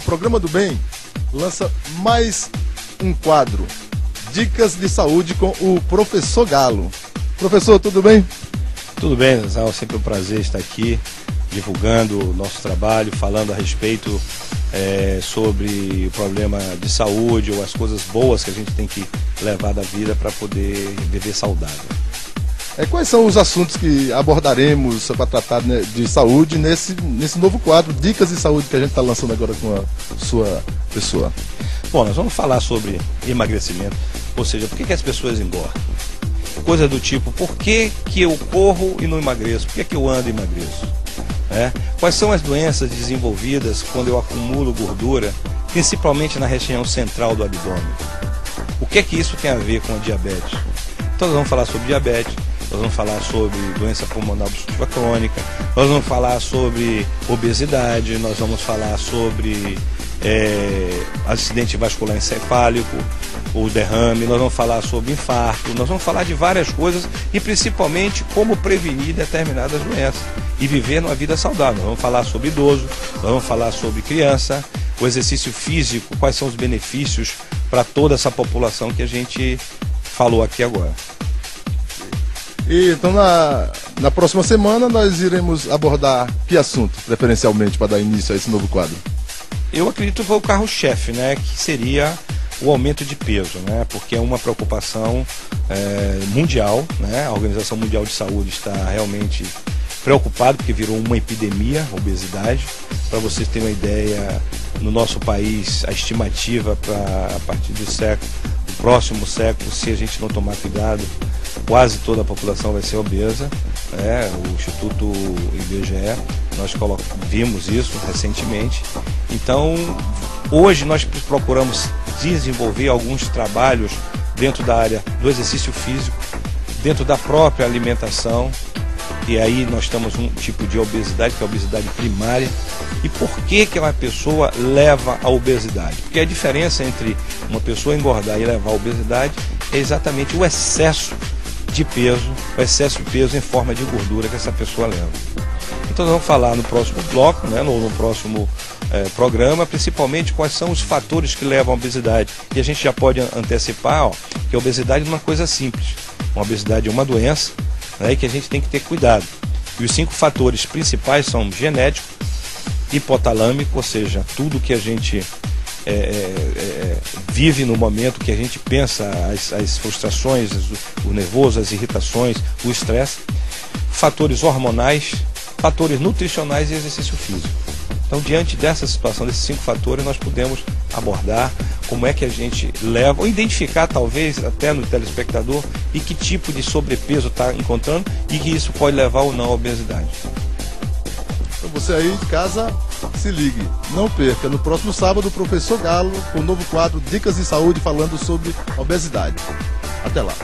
Programa do Bem lança mais um quadro, Dicas de Saúde com o Professor Galo. Professor, tudo bem? Tudo bem, Zazal, sempre um prazer estar aqui divulgando o nosso trabalho, falando a respeito sobre o problema de saúde ou as coisas boas que a gente tem que levar da vida para poder viver saudável. Quais são os assuntos que abordaremos para tratar, né, de saúde nesse novo quadro, Dicas de Saúde, que a gente está lançando agora com a sua pessoa? Bom, nós vamos falar sobre emagrecimento, ou seja, por que as pessoas engordam? Coisa do tipo, por que eu corro e não emagreço? Por que eu ando e emagreço? Quais são as doenças desenvolvidas quando eu acumulo gordura, principalmente na região central do abdômen? O que isso tem a ver com a diabetes? Então nós vamos falar sobre diabetes, nós vamos falar sobre doença pulmonar obstrutiva crônica, nós vamos falar sobre obesidade, nós vamos falar sobre acidente vascular encefálico, o derrame, nós vamos falar sobre infarto, nós vamos falar de várias coisas e principalmente como prevenir determinadas doenças e viver uma vida saudável. Nós vamos falar sobre idoso, nós vamos falar sobre criança, o exercício físico, quais são os benefícios para toda essa população que a gente falou aqui agora. E então na próxima semana nós iremos abordar que assunto, preferencialmente, para dar início a esse novo quadro? Eu acredito que foi o carro-chefe, que seria o aumento de peso, porque é uma preocupação mundial, a Organização Mundial de Saúde está realmente preocupada porque virou uma epidemia, obesidade. Para vocês terem uma ideia, no nosso país a estimativa para a partir do próximo século, se a gente não tomar cuidado, quase toda a população vai ser obesa. O Instituto IBGE, nós vimos isso recentemente. Então, hoje nós procuramos desenvolver alguns trabalhos dentro da área do exercício físico, dentro da própria alimentação, e aí nós temos um tipo de obesidade, que é a obesidade primária. E por que uma pessoa leva a obesidade? Porque a diferença entre uma pessoa engordar e levar a obesidade é exatamente o excesso de peso, em forma de gordura que essa pessoa leva. Então nós vamos falar no próximo bloco, no próximo programa, principalmente quais são os fatores que levam à obesidade. E a gente já pode antecipar que a obesidade não é uma coisa simples. Uma obesidade é uma doença, e que a gente tem que ter cuidado. E os 5 fatores principais são genético, hipotalâmico, ou seja, tudo que a gente vive no momento que a gente pensa, as frustrações, o nervoso, as irritações, o estresse, fatores hormonais, fatores nutricionais e exercício físico. Então, diante dessa situação, desses 5 fatores, nós podemos abordar como é que a gente leva, ou identificar talvez até no telespectador, e que tipo de sobrepeso está encontrando e que isso pode levar ou não à obesidade. Então você aí de casa, se ligue, não perca, no próximo sábado o Professor Galo com o novo quadro Dicas de Saúde falando sobre obesidade. Até lá.